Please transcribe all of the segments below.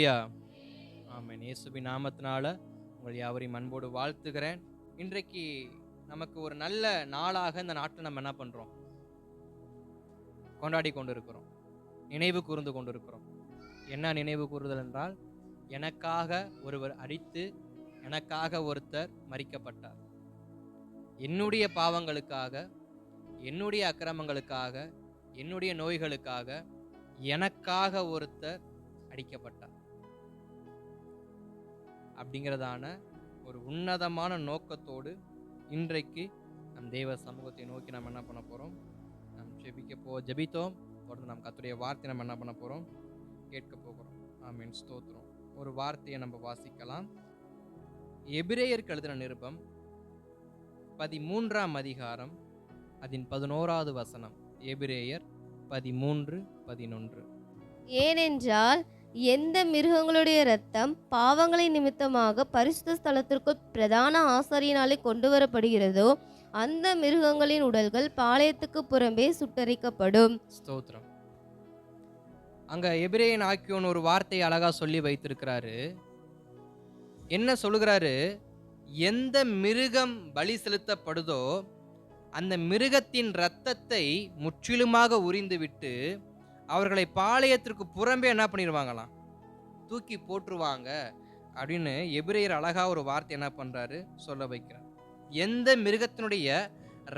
அல்லேலூயா. ஆமென். இயேசுவின் நாமத்தினால உங்கள் யாவரையும் அன்போடு வாழ்த்துகிறேன். இன்றைக்கு நமக்கு ஒரு நல்ல நாளாக இந்த நாட்டில் நம்ம என்ன பண்றோம்? கொண்டாடி கொண்டிருக்கிறோம். நினைவு கூர்ந்து கொண்டிருக்கிறோம். என்ன நினைவு கூறுதல் என்றால், எனக்காக ஒருவர் அடித்து, எனக்காக ஒருத்தர் மரிக்கப்பட்டார். என்னுடைய பாவங்களுக்காக, என்னுடைய அக்கிரமங்களுக்காக, என்னுடைய நோய்களுக்காக, எனக்காக ஒருத்தர் அடிக்கப்பட்டார். அப்படிங்கிறதான ஒரு உன்னதமான நோக்கத்தோடு இன்றைக்கு நம் தேவ சமூகத்தை நோக்கி நம்ம என்ன பண்ண போறோம்? நாம் ஜெபித்தோம். தொடர்ந்து நம்ம கர்த்தருடைய வார்த்தை நம்ம என்ன பண்ண போறோம்? கேட்க போகிறோம். ஆமென். ஸ்தோத்திரம். ஒரு வார்த்தையை நம்ம வாசிக்கலாம். எபிரேயருக்கு எழுதின நிருபம் 13ஆம் அதிகாரம் அதன் 11வது வசனம். எபிரேயர் 13:11. ஏனென்றால் எந்த மிருகங்களுடைய இரத்தம் பாவங்களை நிமித்தமாக பரிசுத்த ஸ்தலத்திற்குள் பிரதான ஆசாரியனாலே கொண்டு வரப்படுகிறதோ அந்த மிருகங்களின் உடல்கள் பாளையத்துக்கு புறம்பே சுட்டரிக்கப்படும். ஸ்தோத்திரம். அங்க எபிரேயன் ஆக்கியோன் ஒரு வார்த்தையை அழகா சொல்லி வைத்திருக்கிறாரு. என்ன சொல்லுகிறாரு? எந்த மிருகம் பலி செலுத்தப்படுதோ அந்த மிருகத்தின் இரத்தத்தை முற்றிலுமாக உரிந்துவிட்டு அவர்களை பாளையத்திற்கு புறம்பே என்ன பண்ணிடுவாங்களாம்? தூக்கி போட்டுருவாங்க அப்படின்னு எபிரேயர் அழகா ஒரு வார்த்தை என்ன பண்றாரு? சொல்ல வைக்கிறார். எந்த மிருகத்தினுடைய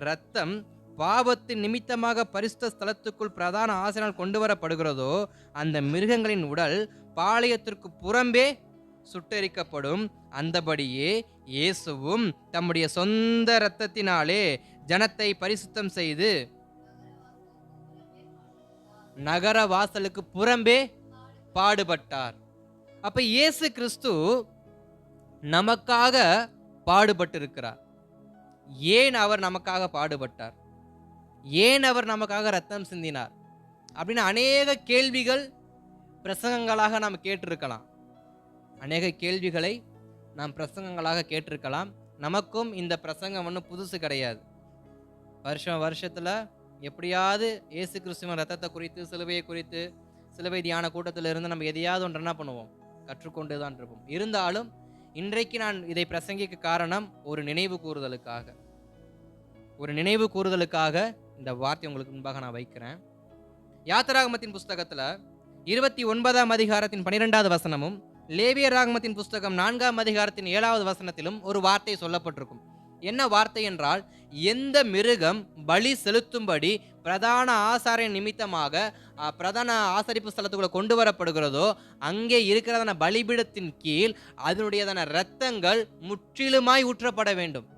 இரத்தம் பாவத்தின் நிமித்தமாக பரிசுத்த ஸ்தலத்துக்குள் பிரதான ஆசனால் கொண்டு வரப்படுகிறதோ அந்த மிருகங்களின் உடல் பாளையத்திற்கு புறம்பே சுட்டெரிக்கப்படும். அந்தபடியே இயேசுவும் தம்முடைய சொந்த இரத்தத்தினாலே ஜனத்தை பரிசுத்தம் செய்து நகர வாசலுக்கு புறம்பே பாடுபட்டார். அப்ப இயேசு கிறிஸ்து நமக்காக பாடுபட்டிருக்கிறார். ஏன் அவர் நமக்காக பாடுபட்டார்? ஏன் அவர் நமக்காக ரத்தம் சிந்தினார்? அப்படின்னு அநேக கேள்விகள் பிரசங்கங்களாக நாம் கேட்டிருக்கலாம். அநேக கேள்விகளை நாம் பிரசங்கங்களாக கேட்டிருக்கலாம். நமக்கும் இந்த பிரசங்கம் ஒன்றும் புதுசு கிடையாது. வருஷத்துல எப்படியாவது இயேசு கிறிஸ்துவின் ரத்தத்தை குறித்து, சிலுவையை குறித்து, சிலுவை தியான கூட்டத்தில் இருந்து நம்ம எதையாவது ஒன்று என்ன பண்ணுவோம்? கற்றுக்கொண்டு தான் இருப்போம். இருந்தாலும் இன்றைக்கு நான் இதை பிரசங்கிக்க காரணம் ஒரு நினைவு கூறுதலுக்காக இந்த வார்த்தை உங்களுக்கு முன்பாக நான் வைக்கிறேன். யாத்திராகமத்தின் புஸ்தகத்துல 29ஆம் அதிகாரத்தின் 12வது வசனமும், லேவியர் ராகமத்தின் புஸ்தகம் 4ஆம் அதிகாரத்தின் 7வது வசனத்திலும் ஒரு வார்த்தை சொல்லப்பட்டிருக்கும். என்ன வார்த்தை என்றால், எந்த மிருகம் பலி செலுத்தும்படி பிரதான ஆசாரிய நிமித்தமாக பிரதான ஆசரிப்பு ஸ்தலத்துக்குள்ள கொண்டு வரப்படுகிறதோ அங்கே இருக்கிறதான பலிபீடத்தின் கீழ் அதனுடையதான இரத்தங்கள் முற்றிலுமாய் ஊற்றப்பட வேண்டும்.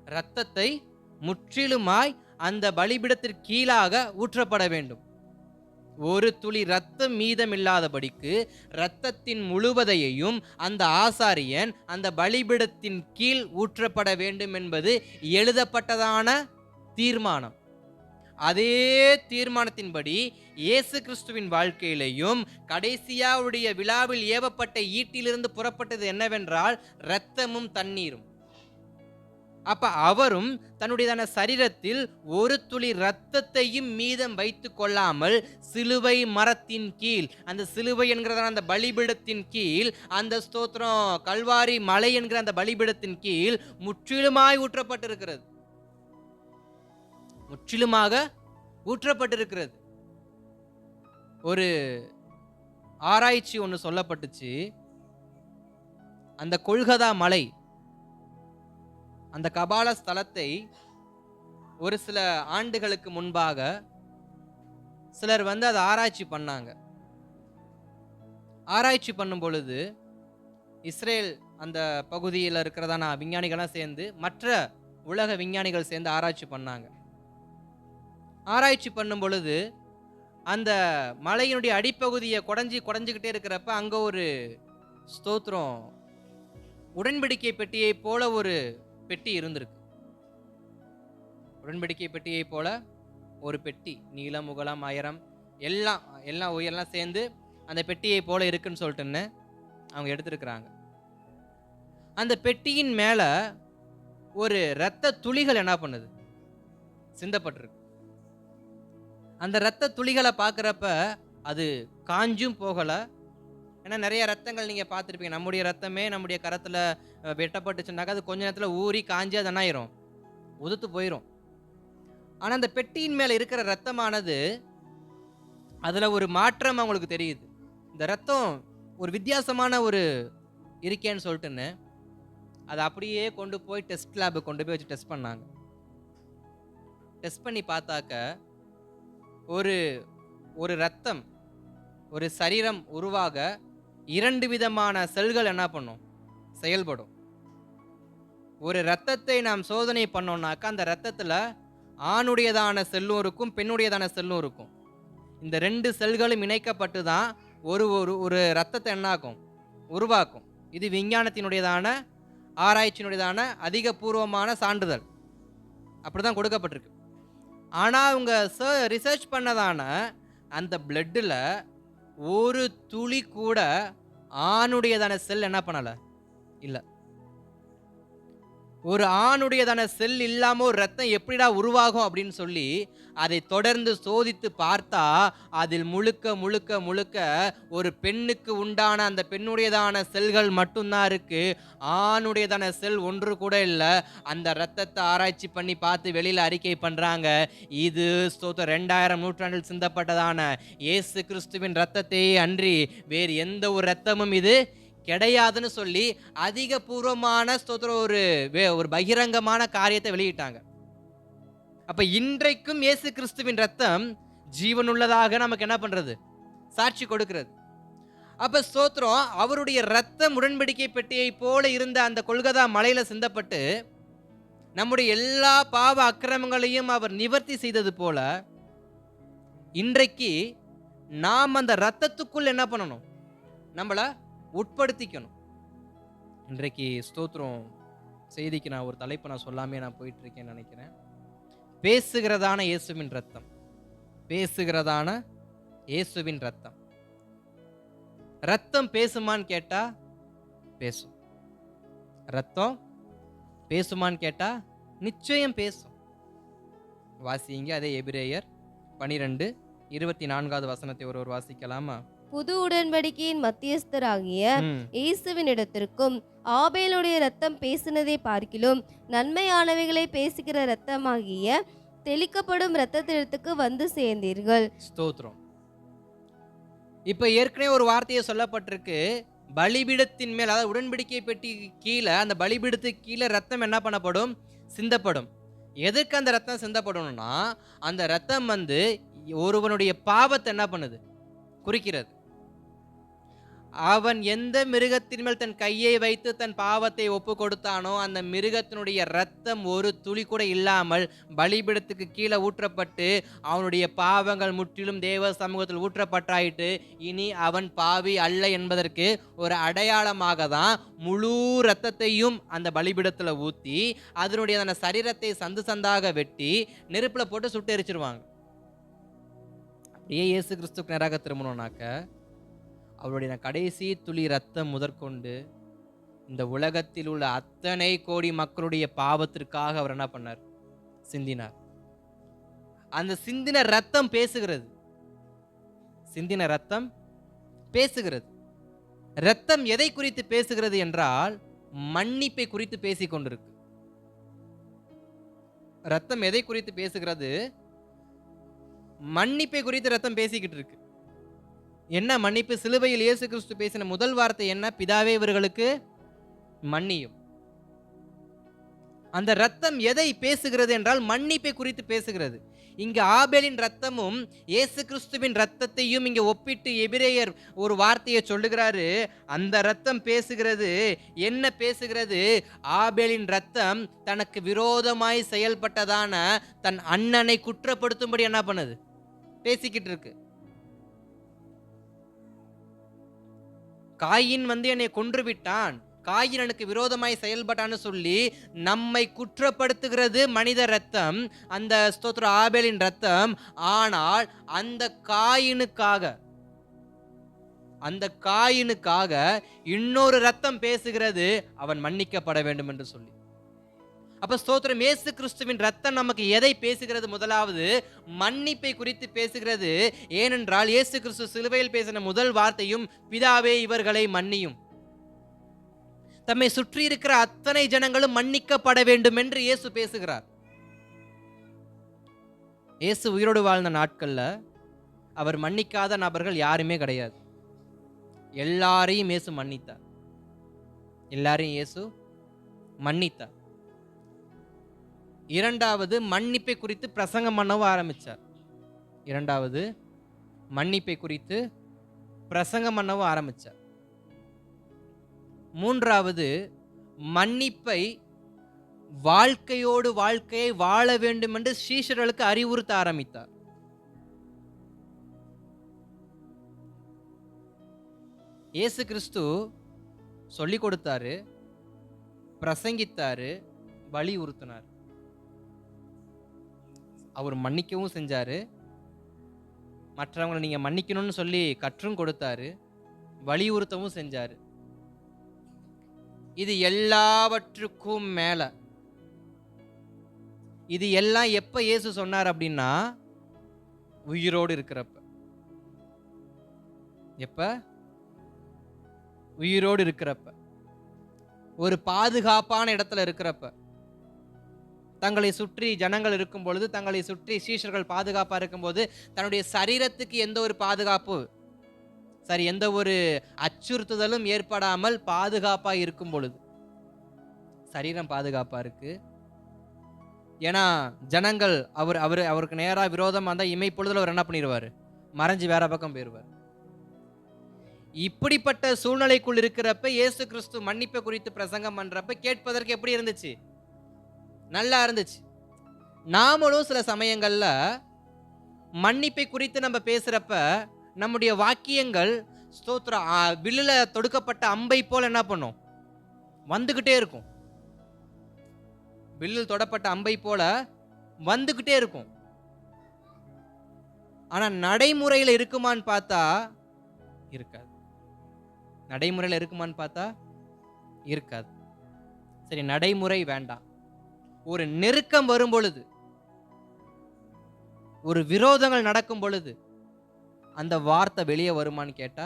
இரத்தத்தை முற்றிலுமாய் அந்த பலிபீடத்திற்கு கீழாக ஊற்றப்பட வேண்டும். ஒரு துளி இரத்தம் மீதமில்லாதபடிக்கு இரத்தத்தின் முழுவதையும் அந்த ஆசாரியன் அந்த பலிபீடத்தின் கீழ் ஊற்றப்பட வேண்டும் என்பது எழுதப்பட்டதான தீர்மானம். அதே தீர்மானத்தின்படி இயேசு கிறிஸ்துவின் வாழ்க்கையிலையும் கடைசியா அவருடைய விழாவில் ஏவப்பட்ட ஈட்டிலிருந்து புறப்பட்டது என்னவென்றால் இரத்தமும் தண்ணீரும். அப்ப அவரும் தன்னுடைய சரீரத்தில் ஒரு துளி இரத்தத்தையும் மீதம் வைத்து கொள்ளாமல் சிலுவை மரத்தின் கீழ், அந்த சிலுவை என்கிறதான அந்த பலிபீடத்தின் கீழ், அந்த ஸ்தோத்திரம் கல்வாரி மலை என்கிற அந்த பலிபீடத்தின் கீழ் முற்றிலுமாய் ஊற்றப்பட்டிருக்கிறது. முற்றிலுமாக ஊற்றப்பட்டிருக்கிறது. ஒரு ஆராய்ச்சி ஒன்று சொல்லப்பட்டுச்சு. அந்த கொல்கதா மலை, அந்த கபால ஸ்தலத்தை ஒரு சில ஆண்டுகளுக்கு முன்பாக சிலர் அதை ஆராய்ச்சி பண்ணாங்க. ஆராய்ச்சி பண்ணும் பொழுது இஸ்ரேல் அந்த பகுதியில் இருக்கிறதான விஞ்ஞானிகள்லாம் சேர்ந்து மற்ற உலக விஞ்ஞானிகள் சேர்ந்து ஆராய்ச்சி பண்ணாங்க. ஆராய்ச்சி பண்ணும் பொழுது அந்த மலையினுடைய அடிப்பகுதியை குடைஞ்சிக்கிட்டே இருக்கிறப்ப அங்க ஒரு ஸ்தோத்திரம் உடன்படிக்கை பெட்டியை போல ஒரு பெட்டி இருந்திருக்கு. உடன்படிக்கை பெட்டியை போல ஒரு பெட்டி, நீளம் முகலம் அயரம் எல்லாம் உயரெல்லாம் சேர்ந்து அந்த பெட்டியை போல இருக்குன்னு சொல்லிட்டுன்னு அவங்க எடுத்திருக்கிறாங்க. அந்த பெட்டியின் மேல ஒரு இரத்த துளிகள் என்ன பண்ணுது? சிந்தப்பட்டிருக்கு. அந்த இரத்த துளிகளை பார்க்குறப்ப அது காஞ்சும் போகல, ஏன்னா நிறைய ரத்தங்கள் நீங்கள் பார்த்துருப்பீங்க. நம்முடைய ரத்தமே நம்முடைய கரத்தில் வெட்டப்பட்டுச்சுனாக்கா அது கொஞ்ச நேரத்தில் ஊறி காஞ்சி அது என்ன ஆயிரும், உதுத்து போயிடும். ஆனால் அந்த பெட்டியின் மேலே இருக்கிற ரத்தமானது அதில் ஒரு மாற்றம் அவங்களுக்கு தெரியுது. இந்த ரத்தம் ஒரு வித்தியாசமான ஒரு இருக்கேன்னு சொல்லிட்டுன்னு அதை அப்படியே கொண்டு போய் டெஸ்ட் லேபு கொண்டு போய் வச்சு டெஸ்ட் பண்ணாங்க. டெஸ்ட் பண்ணி பார்த்தாக்க ஒரு ஒரு ரத்தம், ஒரு சரீரம் உருவாக 2 விதமான செல்கள் என்ன பண்ணும், செயல்படும். ஒரு ரத்தத்தை நாம் சோதனை பண்ணோம்னாக்கா அந்த ரத்தத்தில் ஆணுடையதான செல்லும் இருக்கும், பெண்ணுடையதான செல்லும் இருக்கும். இந்த 2 செல்களும் இணைக்கப்பட்டு தான் ஒரு ஒரு ஒரு ரத்தத்தை என்னாக்கும், உருவாக்கும். இது விஞ்ஞானத்தினுடையதான ஆராய்ச்சியினுடையதான அதிகபூர்வமான சான்றிதழ் அப்படிதான் கொடுக்கப்பட்டிருக்கு. ஆனால் அவங்க ரிசர்ச் பண்ணதான அந்த பிளட்டில் ஒரு துளி கூட ஆணுடையதான செல் என்ன பண்ணலை, இல்லை. ஒரு ஆணுடையதான செல் இல்லாமல் ஒரு ரத்தம் எப்படிடா உருவாகும் அப்படின்னு சொல்லி அதை தொடர்ந்து சோதித்து பார்த்தா அதில் முழுக்க முழுக்க முழுக்க ஒரு பெண்ணுக்கு உண்டான அந்த பெண்ணுடையதான செல்கள் மட்டும்தான் இருக்கு. ஆணுடையதான செல் ஒன்று கூட இல்லை. அந்த ரத்தத்தை ஆராய்ச்சி பண்ணி பார்த்து வெளியில் அறிக்கை பண்ணுறாங்க, இது 2000 நூற்றாண்டில் சிந்தப்பட்டதான இயேசு கிறிஸ்துவின் ரத்தத்தையே அன்றி வேறு எந்த ஒரு ரத்தமும் இது கிடையாதுன்னு சொல்லி அதிகபூர்வமான ஒரு பகிரங்கமான காரியத்தை வெளியிட்டாங்க. அப்ப இன்றைக்கும் இயேசு கிறிஸ்துவின் ரத்தம் ஜீவனுள்ளதாக நமக்கு என்ன பண்றது, சாட்சி கொடுக்கிறது. அப்ப ஸ்தோத்திரம், அவருடைய ரத்தம் உடன்படிக்கை பெட்டியை போல இருந்த அந்த கொல்கதா மலையில சிந்தப்பட்டு நம்முடைய எல்லா பாவ அக்கிரமங்களையும் அவர் நிவர்த்தி செய்தது போல இன்றைக்கு நாம் அந்த ரத்தத்துக்குள் என்ன பண்ணணும், நம்மள உட்படுத்திக்கணும். இன்றைக்கு ஸ்தோத்திரம் செய்திக்கு நான் ஒரு தலைப்பு நான் சொல்லாமே நான் போயிட்டு இருக்கேன்னு நினைக்கிறேன். பேசுகிறதான இயேசுவின் ரத்தம், பேசுகிறதான இயேசுவின் ரத்தம். ரத்தம் பேசுமான்னு கேட்டா பேசும். ரத்தம் பேசுமான்னு கேட்டா நிச்சயம் பேசும். வாசிங்க அதே எபிரேயர் 12:24 வசனத்தை ஒரு வாசிக்கலாமா? புது உடன்படிக்கையின் மத்தியஸ்தராகிய இயேசுவின் இடத்திற்கும் ஆபேலுடைய ரத்தம் பேசினதை பார்க்கிலும் நன்மையானவைகளை பேசுகிற ரத்தமாகிய தெளிக்கப்படும் ரத்தத்திடத்துக்கு வந்து சேர்ந்தீர்கள். ஸ்தோத்திரம். இப்ப ஏற்கனவே ஒரு வார்த்தையை சொல்லப்பட்டிருக்கு, பலிபீடத்தின் மேல், அதாவது உடன்படிக்கை பெட்டி கீழே, அந்த பலிபீடத்துக்கு கீழே ரத்தம் என்ன பண்ணப்படும், சிந்தப்படும். எதுக்கு அந்த ரத்தம் சிந்தப்படணும்னா அந்த ரத்தம் ஒருவனுடைய பாவத்தை என்ன பண்ணுது, குறிக்கிறது. அவன் எந்த மிருகத்தின் மேல் தன் கையை வைத்து தன் பாவத்தை ஒப்பு கொடுத்தானோ அந்த மிருகத்தினுடைய ரத்தம் ஒரு துளி கூட இல்லாமல் பலிபீடத்துக்கு கீழே ஊற்றப்பட்டு அவனுடைய பாவங்கள் முற்றிலும் தேவ சமூகத்தில் ஊற்றப்பட்டாயிட்டு இனி அவன் பாவி அல்ல என்பதற்கு ஒரு அடையாளமாக தான் முழு ரத்தத்தையும் அந்த பலிபீடத்தில் ஊற்றி அதனுடைய அந்த சரீரத்தை சந்து சந்தாக வெட்டி நெருப்பில் போட்டு சுட்டு எரிச்சிருவாங்க. அப்படியே இயேசு கிறிஸ்துக்கு நேராக திரும்பணும்னாக்க அவருடைய கடைசி துளி ரத்தம் முதற்கொண்டு இந்த உலகத்தில் உள்ள அத்தனை கோடி மக்களுடைய பாவத்திற்காக அவர் என்ன பண்ணார், சிந்தினார். அந்த சிந்தின ரத்தம் பேசுகிறது. சிந்தின ரத்தம் பேசுகிறது. ரத்தம் எதை குறித்து பேசுகிறது என்றால் மன்னிப்பை குறித்து பேசிக் கொண்டிருக்கு. ரத்தம் எதை குறித்து பேசுகிறது, மன்னிப்பை குறித்து ரத்தம் பேசிக்கிட்டு இருக்கு. என்ன மன்னிப்பு? சிலுவையில் இயேசு கிறிஸ்து பேசின முதல் வார்த்தை என்ன? பிதாவே இவர்களுக்கு மன்னியும். அந்த ரத்தம் எதை பேசுகிறது என்றால் மன்னிப்பை குறித்து பேசுகிறது. இங்க ஆபேலின் ரத்தமும் இயேசு கிறிஸ்துவின் ரத்தத்தையும் இங்க ஒப்பிட்டு எபிரேயர் ஒரு வார்த்தையை சொல்லுகிறாரு. அந்த ரத்தம் பேசுகிறது. என்ன பேசுகிறது? ஆபேலின் ரத்தம் தனக்கு விரோதமாய் செயல்பட்டதான தன் அண்ணனை குற்றப்படுத்தும்படி என்ன பண்ணுது, பேசிக்கிட்டு இருக்கு. காயின் என்னை கொன்று விட்டான், காயின் எனக்கு விரோதமாய் செயல்பட்டான்னு சொல்லி நம்மை குற்றப்படுத்துகிறது மனித ரத்தம், அந்த ஸ்தோத்திர ஆபேலின் ரத்தம். ஆனால் அந்த காயினுக்காக இன்னொரு ரத்தம் பேசுகிறது, அவன் மன்னிக்கப்பட வேண்டும் என்று சொல்லி. அப்ப ஸ்தோத்திரம், இயேசு கிறிஸ்துவின் ரத்தம் நமக்கு எதை பேசுகிறது? முதலாவது மன்னிப்பை குறித்து பேசுகிறது. ஏனென்றால் இயேசு கிறிஸ்து சிலுவையில் பேசின முதல் வார்த்தையும் பிதாவே இவர்களை மன்னியும். தம்மை சுற்றி இருக்கிற அத்தனை ஜனங்களும் மன்னிக்கப்பட வேண்டும் என்று இயேசு பேசுகிறார். இயேசு உயிரோடு வாழ்ந்த நாட்கள்ல அவர் மன்னிக்காத நபர்கள் யாருமே கிடையாது. எல்லாரையும் இயேசு மன்னித்தார். எல்லாரையும் இயேசு மன்னித்தார். இரண்டாவது, மன்னிப்பை குறித்து பிரசங்கம் பண்ணவும் ஆரம்பிச்சார். இரண்டாவது, மன்னிப்பை குறித்து பிரசங்கம் பண்ணவும் ஆரம்பிச்சார். மூன்றாவது, மன்னிப்பை வாழ்க்கையோடு வாழ்க்கையை வாழ வேண்டும் என்று சீஷர்களுக்கு அறிவுறுத்த ஆரம்பித்தார். இயேசு கிறிஸ்து சொல்லிக் கொடுத்தாரு, பிரசங்கித்தாரு, வலியுறுத்தினார். அவர் மன்னிக்கவும் செஞ்சாரு, மற்றவங்களை நீங்க மன்னிக்கணும்னு சொல்லி கற்றும் கொடுத்தாரு, வலியுறுத்தவும் செஞ்சாரு. இது எல்லாவற்றுக்கும் மேல, இது எல்லாம் எப்ப இயேசு சொன்னார் அப்படின்னா, உயிரோடு இருக்கிறப்ப. எப்ப? உயிரோடு இருக்கிறப்ப, ஒரு பாதுகாப்பான இடத்துல இருக்கிறப்ப, தங்களை சுற்றி ஜனங்கள் இருக்கும் பொழுது, தங்களை சுற்றி சீஷர்கள் பாதுகாப்பா இருக்கும்போது, தன்னுடைய சரீரத்துக்கு எந்த ஒரு பாதுகாப்பு, சரி, எந்த ஒரு அச்சுறுத்துதலும் ஏற்படாமல் பாதுகாப்பா இருக்கும் பொழுது, சரீரம் பாதுகாப்பா இருக்கு. ஏன்னா ஜனங்கள் அவருக்கு நேரா விரோதமா இருந்தா இமைப்பொழுதுல அவர் என்ன பண்ணிடுவாரு? மறைஞ்சு வேற பக்கம் போயிருவார். இப்படிப்பட்ட சூழ்நிலைக்குள் இருக்கிறப்ப இயேசு கிறிஸ்து மன்னிப்பை குறித்து பிரசங்கம் பண்றப்ப கேட்பதற்கு எப்படி இருந்துச்சு? நல்லா இருந்துச்சு. நாமளும் சில சமயங்கள்ல மன்னிப்பை குறித்து நம்ம பேசுறப்ப நம்முடைய வாக்கியங்கள் ஸ்தோத்திரம் வில்லுல தொடுக்கப்பட்ட அம்பை போல என்ன பண்ணும்? வந்துகிட்டே இருக்கும். வில்லில் தொடப்பட்ட அம்பை போல வந்துகிட்டே இருக்கும். ஆனா நடைமுறையில் இருக்குமான்னு பார்த்தா இருக்காது. நடைமுறையில் இருக்குமான்னு பார்த்தா இருக்காது. சரி, நடைமுறை வேண்டாம். ஒரு நெருக்கம் வரும் பொழுது, ஒரு விரோதங்கள் நடக்கும் பொழுது அந்த வார்த்தை வெளியே வருமான்னு கேட்டா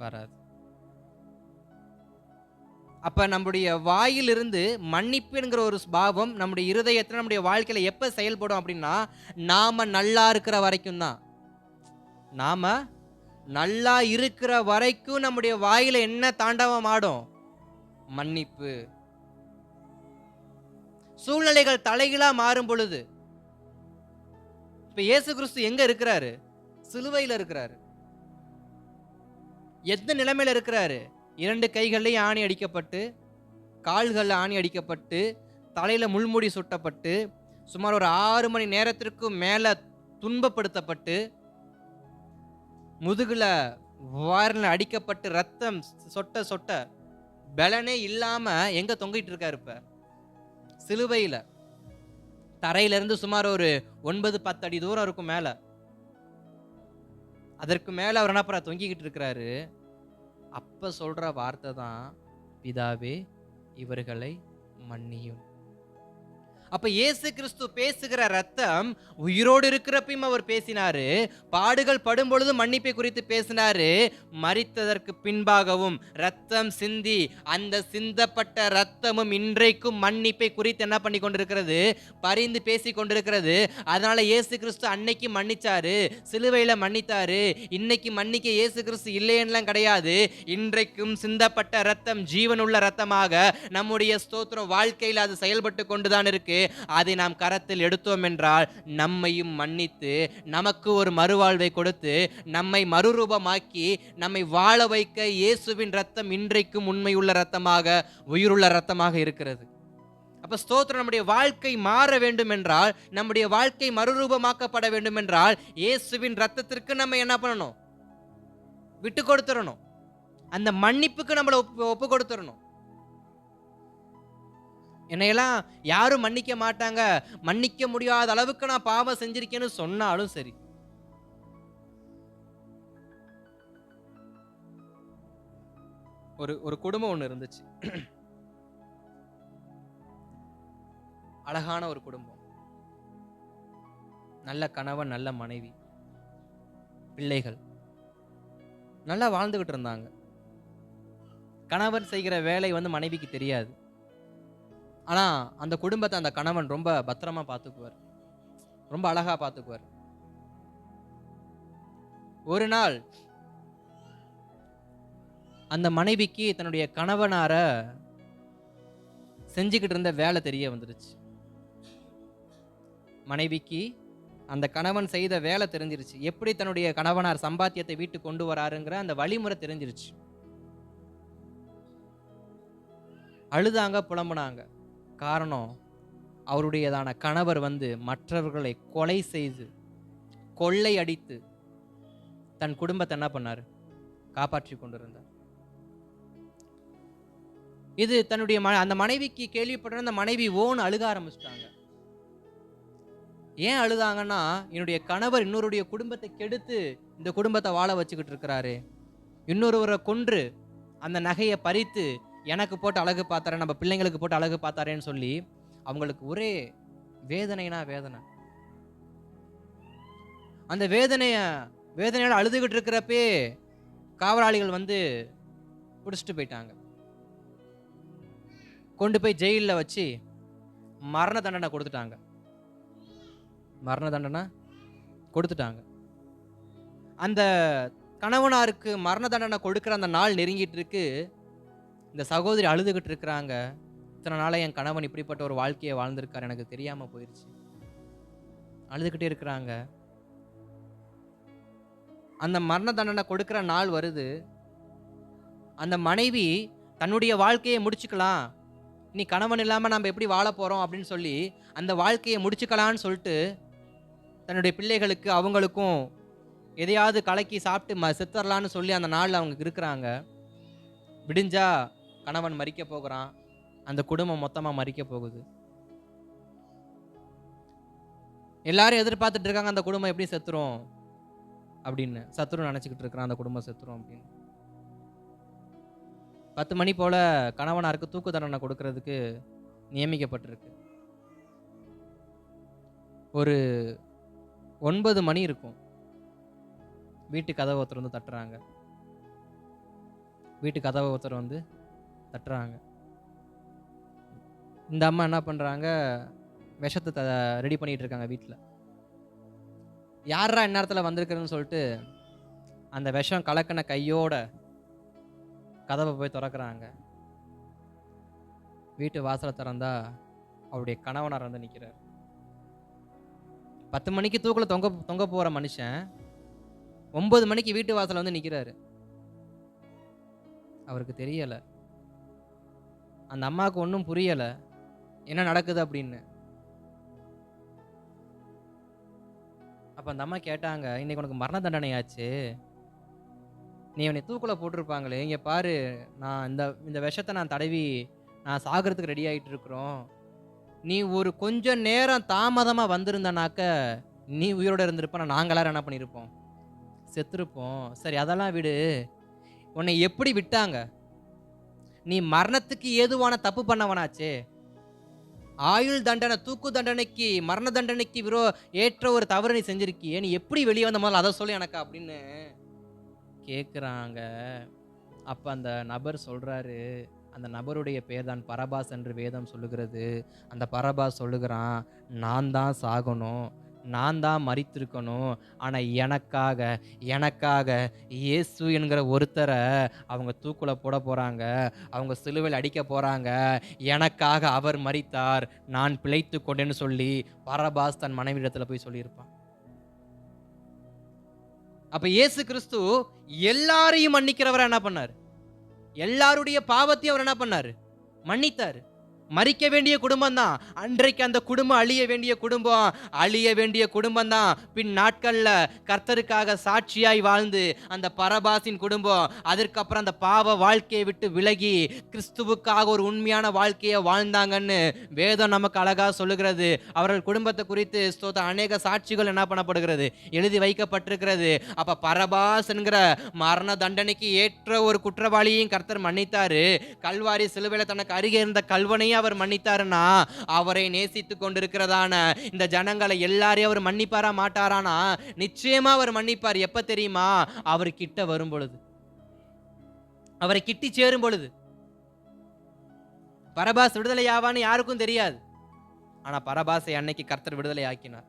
வராது. அப்ப நம்முடைய வாயிலிருந்து மன்னிப்பு என்கிற ஒரு பாவம் நம்முடைய இருதயத்தில், நம்முடைய வாழ்க்கையில எப்ப செயல்படும் அப்படின்னா, நாம நல்லா இருக்கிற வரைக்கும் தான். நாம நல்லா இருக்கிற வரைக்கும் நம்முடைய வாயில என்ன தாண்டவம் ஆடும்? மன்னிப்பு. சூழ்நிலைகள் தலைகீழா மாறும் பொழுது, இப்ப இயேசு கிறிஸ்து எங்க இருக்கிறாரு? சிலுவையில இருக்கிறாரு. எந்த நிலைமையில இருக்கிறாரு? 2 கைகள்லையும் ஆணி அடிக்கப்பட்டு, கால்கள்ல ஆணி அடிக்கப்பட்டு, தலையில முள்முடி சுட்டப்பட்டு, சுமார் ஒரு 6 மணி நேரத்திற்கு மேல துன்பப்படுத்தப்பட்டு, முதுகுல வாரில் அடிக்கப்பட்டு ரத்தம் சொட்ட சொட்ட பலனே இல்லாம எங்க தொங்கிட்டு இருக்காரு? இப்ப சிலுவையில. தரையிலிருந்து சுமார் ஒரு 9-10 அடி தூரம் இருக்கும் மேல. அதற்கு மேல அவர் என்ன தொங்கிக்கிட்டு இருக்கிறாரு. அப்ப சொல்ற வார்த்தை தான், பிதாவே இவர்களை மன்னியும். அப்ப இயேசு கிறிஸ்து பேசுகிற ரத்தம் உயிரோடு இருக்கிறப்பையும் அவர் பேசினாரு, பாடுகள் படும் பொழுது மன்னிப்பை குறித்து பேசினாரு, மரித்ததற்கு பின்பாகவும் ரத்தம் சிந்தி அந்த சிந்தப்பட்ட ரத்தமும் இன்றைக்கும் மன்னிப்பை குறித்து என்ன பண்ணி கொண்டிருக்கிறது? பரிந்து பேசி கொண்டிருக்கிறது. அதனால இயேசு கிறிஸ்து அன்னைக்கு மன்னிச்சாரு, சிலுவையில மன்னித்தாரு. இன்னைக்கு மன்னிக்க இயேசு கிறிஸ்து இல்லையெல்லாம் கிடையாது. இன்றைக்கும் சிந்தப்பட்ட ரத்தம் ஜீவனுள்ள ரத்தமாக நம்முடைய ஸ்தோத்திரம் வாழ்க்கையில் அது செயல்பட்டு கொண்டுதான் இருக்கு. அதை நாம் கரத்தில் எடுத்தோம் என்றால் நம்மையும் மன்னித்து நமக்கு ஒரு மறுவாழ்வை கொடுத்து நம்மை மறுரூபமாக்கி நம்மை வாழ வைக்க இயேசுவின் ரத்தம் இன்றைக்கும் உண்மையுள்ள ரத்தமாக, உயிருள்ள ரத்தமாக இருக்கிறது. அப்ப ஸ்தோத்திரம், நம்முடைய வாழ்க்கை மாற வேண்டும் என்றால், நம்முடைய வாழ்க்கை மறுரூபமாக்கப்பட வேண்டும் என்றால் இயேசுவின் ரத்தத்திற்கு நம்ம என்ன பண்ணணும்? விட்டு கொடுத்துடணும். அந்த மன்னிப்புக்கு நம்மளை ஒப்பு கொடுத்துடணும். என்னையெல்லாம் யாரும் மன்னிக்க மாட்டாங்க, மன்னிக்க முடியாத அளவுக்கு நான் பாவம் செஞ்சிருக்கேன்னு சொன்னாலும் சரி, ஒரு குடும்பம் ஒன்று இருந்துச்சு. அழகான ஒரு குடும்பம், நல்ல கணவன், நல்ல மனைவி, பிள்ளைகள் நல்லா வாழ்ந்துகிட்டு இருந்தாங்க. கணவன் செய்கிற வேலை மனைவிக்கு தெரியாது. ஆனா அந்த குடும்பத்தை அந்த கணவன் ரொம்ப பத்திரமா பார்த்துக்குவார், ரொம்ப அழகா பார்த்துக்குவார். ஒரு நாள் அந்த மனைவிக்கு தன்னுடைய கணவனார செஞ்சுக்கிட்டு இருந்த வேலை தெரிய வந்துருச்சு. மனைவிக்கு அந்த கணவன் செய்த வேலை தெரிஞ்சிருச்சு. எப்படி தன்னுடைய கணவனார் சம்பாத்தியத்தை வீட்டுக்கு கொண்டு வராருங்கிற அந்த வழிமுறை தெரிஞ்சிருச்சு. அழுதாங்க, புலம்புனாங்க. காரணம், அவருடையதான கணவர் மற்றவர்களை கொலை செய்து, கொள்ளை அடித்து தன் குடும்பத்தை என்ன பண்ணாரு? காப்பாற்றி கொண்டிருந்தார். இது தன்னுடைய அந்த மனைவிக்கு கேள்விப்பட்ட அந்த மனைவி அழுக ஆரம்பிச்சிட்டாங்க. ஏன் அழுதாங்கன்னா, என்னுடைய கணவர் இன்னொருடைய குடும்பத்தை கெடுத்து இந்த குடும்பத்தை வாழ வச்சுக்கிட்டு இருக்கிறாரு, இன்னொருவரை கொன்று அந்த நகையை பறித்து எனக்கு போட்டு அழகு பார்த்தாரு, நம்ம பிள்ளைங்களுக்கு போட்டு அழகு பார்த்தாரேன்னு சொல்லி அவங்களுக்கு ஒரே வேதனைனா வேதனை. அந்த வேதனையோட அழுதுகிட்டு இருக்கிறப்பே காவலாளிகள் பிடிச்சிட்டு போயிட்டாங்க. கொண்டு போய் ஜெயிலில் வச்சு மரண தண்டனை கொடுத்துட்டாங்க. மரண தண்டனை கொடுத்துட்டாங்க. அந்த கணவனாருக்கு மரண தண்டனை கொடுக்கிற அந்த நாள் நெருங்கிட்டு இருக்கு. இந்த சகோதரி அழுதுகிட்டு இருக்கிறாங்க. இத்தனை நாளை என் கணவன் இப்படிப்பட்ட ஒரு வாழ்க்கையை வாழ்ந்திருக்காரு, எனக்கு தெரியாம போயிருச்சு. அழுதுகிட்டே இருக்கிறாங்க. அந்த மரண தண்டனை கொடுக்கிற நாள் வருது. அந்த மனைவி தன்னுடைய வாழ்க்கையை முடிச்சுக்கலாம், இனி கணவன் இல்லாம நம்ம எப்படி வாழ போறோம் அப்படின்னு சொல்லி அந்த வாழ்க்கையை முடிச்சுக்கலான்னு சொல்லிட்டு தன்னுடைய பிள்ளைகளுக்கு அவங்களுக்கும் எதையாவது கலக்கி சாப்பிட்டு செத்துறலான்னு சொல்லி அந்த நாளில் அவங்க இருக்கிறாங்க. விடிஞ்சா கணவன் மரிக்க போகிறான், அந்த குடும்பம் மொத்தமா மரிக்க போகுது. எல்லாரும் எதிர்பார்த்துட்டு இருக்காங்க, அந்த குடும்பம் எப்படி செத்துரும் அப்படின்னு. சத்துரு நினைச்சுக்கிட்டு இருக்கிறான், அந்த குடும்பம் செத்துரும் அப்படின்னு. 10 மணி போல கணவனாருக்கு தூக்கு தண்டனை கொடுக்கறதுக்கு நியமிக்கப்பட்டிருக்கு. ஒரு 9 மணி இருக்கும். வீட்டு கதவை ஒருத்தர் தட்டுறாங்க. வீட்டு கதவை ஒருத்தர் தட்டுறாங்க. இந்த அம்மா என்ன பண்றாங்க, விஷத்தை ரெடி பண்ணிட்டு இருக்காங்க வீட்டில். யாரா இந்நேரத்தில் வந்திருக்கிறதுன்னு சொல்லிட்டு அந்த விஷம் கலக்கின கையோட கதவை போய் திறக்கிறாங்க. வீட்டு வாசலை திறந்தா அவருடைய கணவனார் நிற்கிறார். 10 மணிக்கு தூக்கில் தொங்க போற மனுஷன் 9 மணிக்கு வீட்டு வாசல் நிற்கிறாரு. அவருக்கு தெரியல, அந்த அம்மாவுக்கு ஒன்றும் புரியல என்ன நடக்குது அப்படின்னு. அப்ப அந்த அம்மா கேட்டாங்க, இன்னைக்கு உனக்கு மரண தண்டனையாச்சு, நீ என்னை தூக்குல போட்டிருப்பாங்களே, இங்க பாரு, நான் இந்த விஷத்தை நான் தடவி நான் சாகிறதுக்கு ரெடி ஆகிட்டு இருக்கிறோம். நீ ஒரு கொஞ்சம் நேரம் தாமதமா வந்திருந்தனாக்க நீ உயிரோட இருந்திருப்ப, நாங்க எல்லாரும் என்ன பண்ணியிருப்போம், செத்துருப்போம். சரி அதெல்லாம் விடு, உன்னை எப்படி விட்டாங்க? நீ மரணத்துக்கு ஏதுவான தப்பு பண்ணவனாச்சே, ஆயுள் தண்டனை, தூக்கு தண்டனைக்கு, மரண தண்டனைக்கு ஏற்ற ஒரு தவறு நீ செஞ்சிருக்கியே, நீ எப்படி வெளியே வந்த முதல்ல அதை சொல்லு எனக்கு அப்படின்னு கேட்குறாங்க. அப்போ அந்த நபர் சொல்றாரு, அந்த நபருடைய பேர் தான் பரபாஸ் என்று வேதம் சொல்லுகிறது. அந்த பரபாஸ் சொல்லுகிறான், நான் தான் சாகணும், நான் தான் மரித்திருக்கணும், ஆனால் எனக்காக இயேசு என்கிற ஒருத்தரை அவங்க தூக்குல போட போகிறாங்க, அவங்க சிலுவையில் அடிக்க போகிறாங்க, எனக்காக அவர் மரித்தார், நான் பிழைத்து கொண்டேன்னு சொல்லி பரபாஸ் தன் மனைவியிடத்தில் போய் சொல்லியிருப்பான். அப்ப இயேசு கிறிஸ்து எல்லாரையும் மன்னிக்கிறவர் என்ன பண்ணார்? எல்லாருடைய பாவத்தையும் அவர் என்ன பண்ணாரு? மன்னித்தார். மரிக்க வேண்டிய குடும்பம் தான் அன்றைக்கு, அந்த குடும்பம் அழிய வேண்டிய குடும்பம் தான் பின் நாட்கள்ல கர்த்தருக்காக சாட்சியாய் வாழ்ந்து அந்த பரபாசின் குடும்பம் அதற்கப்புறம் அந்த பாவ வாழ்க்கையை விட்டு விலகி கிறிஸ்துவுக்காக ஒரு உண்மையான வாழ்க்கையை வாழ்ந்தாங்கன்னு வேதம் நமக்கு அழகா சொல்லுகிறது. அவர்கள் குடும்பத்தை குறித்து அநேக சாட்சிகள் என்ன பண்ணப்படுகிறது, எழுதி வைக்கப்பட்டிருக்கிறது. அப்ப பரபாஸ் என்கிற மரண தண்டனைக்கு ஏற்ற ஒரு குற்றவாளியையும் கர்த்தர் மன்னித்தாரு. கல்வாரி சிலுவையில தனக்கு அருகே இருந்த கல்வனையும் எல்லாரையும் அவர் மன்னித்தாருன்னா, அவரை நேசித்து கொண்டிருக்கிறதான இந்த ஜனங்களை எல்லாரையும் அவர் மன்னிப்பாரா மாட்டாரானா? நிச்சயமா அவர் மன்னிப்பார். எப்ப தெரியுமா? அவர் கிட்ட வரும் பொழுது, அவரை கிட்டி சேரும் பொழுது. பரபாஸ் விடுதலை ஆவான்னு யாருக்கும் தெரியாது. ஆனா பரபாசை அன்னைக்கு கர்த்தர் விடுதலை ஆக்கினார்.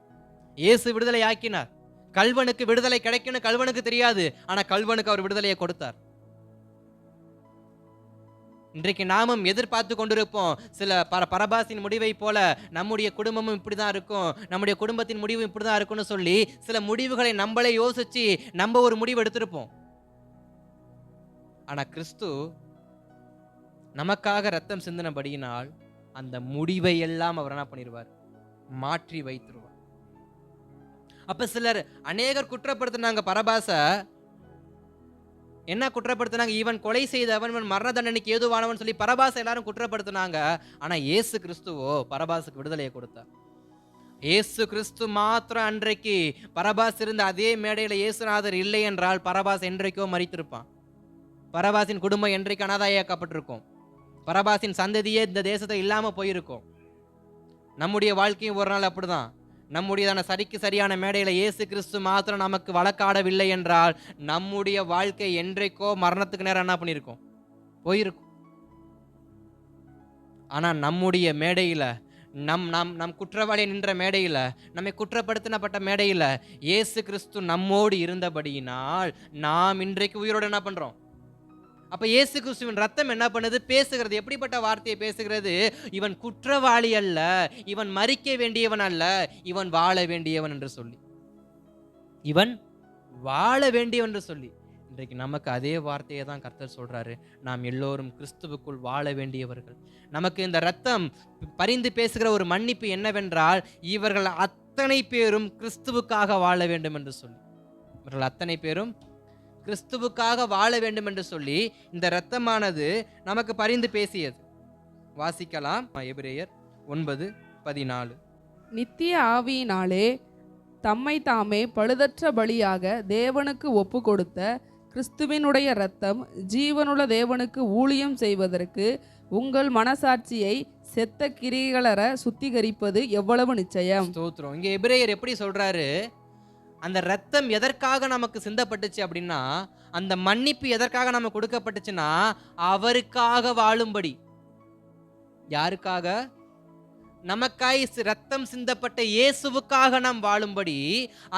இயேசு விடுதலை ஆக்கினார். கல்வனுக்கு விடுதலை கிடைக்கும்னு கல்வனுக்கு தெரியாது. ஆனா கல்வனுக்கு அவர் விடுதலையை கொடுத்தார். இன்றைக்கு நாமும் எதிர்பார்த்து கொண்டிருப்போம் சில பரபாசின் முடிவை போல நம்முடைய குடும்பமும் இப்படிதான் இருக்கும், நம்முடைய குடும்பத்தின் முடிவு இப்படிதான் இருக்கும்னு சொல்லி சில முடிவுகளை நம்மளே யோசிச்சு நம்ம ஒரு முடிவு எடுத்திருப்போம். ஆனா கிறிஸ்து நமக்காக ரத்தம் சிந்தினபடியினால் அந்த முடிவை எல்லாம் அவர் என்ன பண்ணிடுவார்? மாற்றி வைத்திருவார். அப்ப சிலர் அநேகர் குற்றப்படுத்தினாங்க பரபாச. என்ன குற்றப்படுத்தினாங்க? இவன் கொலை செய்தவன், இவன் மரண தண்டனைக்கு ஏதுவானவன் சொல்லி பரபாச எல்லாரும் குற்றப்படுத்தினாங்க. ஆனா இயேசு கிறிஸ்துவோ பரபாசுக்கு விடுதலையை கொடுத்தார். இயேசு கிறிஸ்து மாத்திரம் அன்றைக்கு பரபாஸ் இருந்த அதே மேடையில இயேசுநாதர் இல்லை என்றால் பரபாஸ் என்றைக்கோ மரித்திருப்பான். பரபாசின் குடும்பம் என்றைக்கு அனாதையாக்கப்பட்டிருக்கும். பரபாசின் சந்ததியே இந்த தேசத்தை இல்லாம போயிருக்கும். நம்முடைய வாழ்க்கையும் ஒரு நாள் அப்படிதான். நம்முடையதான சரிக்கு சரியான மேடையில இயேசு கிறிஸ்து மாத்திரம் நமக்கு வழக்காடவில்லை என்றால் நம்முடைய வாழ்க்கை என்றைக்கோ மரணத்துக்கு நேரம் என்ன பண்ணியிருக்கும்? போயிருக்கும். ஆனா நம்முடைய மேடையில, நம் குற்றவாளி நின்ற மேடையில, நம்மை குற்றப்படுத்தினப்பட்ட மேடையில இயேசு கிறிஸ்து நம்மோடு இருந்தபடியினால் நாம் இன்றைக்கு உயிரோடு என்ன பண்றோம்? அப்ப இயேசு கிறிஸ்துவின் ரத்தம் என்ன பண்ணுது? பேசுகிறது. எப்படிப்பட்ட வார்த்தையை பேசுகிறது? இவன் குற்றவாளி அல்ல, இவன் மரிக்க வேண்டியவன் அல்ல, இவன் வாழ வேண்டியவன் என்று சொல்லி. இவன் வாழ வேண்டியவன் என்று சொல்லி. இன்றைக்கு நமக்கு அதே வார்த்தையை தான் கர்த்தர் சொல்றாரு. நாம் எல்லோரும் கிறிஸ்துவுக்குள் வாழ வேண்டியவர்கள். நமக்கு இந்த ரத்தம் பரிந்து பேசுகிற ஒரு மன்னிப்பு என்னவென்றால், இவர்கள் அத்தனை பேரும் கிறிஸ்துவுக்காக வாழ வேண்டும் என்று சொல்லி. இவர்கள் அத்தனை பேரும் கிறிஸ்துவுக்காக வாழ வேண்டும் என்று சொல்லி இந்த இரத்தமானது நமக்கு பரிந்து பேசியது. வாசிக்கலாம். எபிரேயர் 9:14. நித்திய ஆவியினாலே தம்மை தாமே பழுதற்ற பலியாக தேவனுக்கு ஒப்பு கொடுத்த கிறிஸ்துவினுடைய இரத்தம் ஜீவனுள்ள தேவனுக்கு ஊழியம் செய்வதற்கு உங்கள் மனசாட்சியை செத்த கிரிகளற சுத்திகரிப்பது எவ்வளவு நிச்சயம். ஸ்தோத்திரம். இங்க எபிரேயர் எப்படி சொல்றாரு? அந்த ரத்தம் எதற்காக நமக்கு சிந்தப்பட்டுச்சு அப்படின்னா, அந்த மன்னிப்பு எதற்காக நமக்கு கொடுக்கப்பட்டுச்சுன்னா, அவருக்காக வாழும்படி. யாருக்காக? நமக்காய் ரத்தம் சிந்தப்பட்ட இயேசுவுக்காக நாம் வாழும்படி,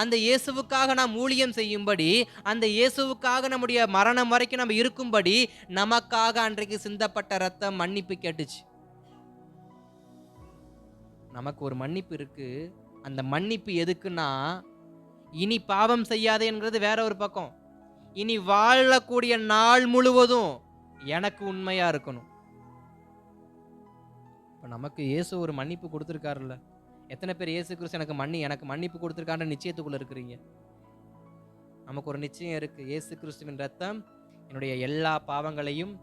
அந்த இயேசுவுக்காக நாம் ஊழியம் செய்யும்படி, அந்த இயேசுவுக்காக நம்முடைய மரணம் வரைக்கும் நம்ம இருக்கும்படி நமக்காக அன்றைக்கு சிந்தப்பட்ட ரத்தம் மன்னிப்பு கேட்டுச்சு. நமக்கு ஒரு மன்னிப்பு இருக்கு. அந்த மன்னிப்பு எதுக்குன்னா, இனி பாவம் செய்யாதே என்கிறது வேற ஒரு பக்கம். இனி வாழக்கூடிய நாள் முழுவதும் எனக்கு உண்மையா இருக்கணும். இப்ப நமக்கு இயேசு ஒரு மன்னிப்பு கொடுத்திருக்காருல்ல. எத்தனை பேர் இயேசு கிறிஸ்து எனக்கு மன்னிப்பு கொடுத்திருக்கான்ற நிச்சயத்துக்குள்ள இருக்கிறீங்க? நமக்கு ஒரு நிச்சயம் இருக்கு. இயேசு கிறிஸ்துவின் ரத்தம் என்னுடைய எல்லா பாவங்களையும்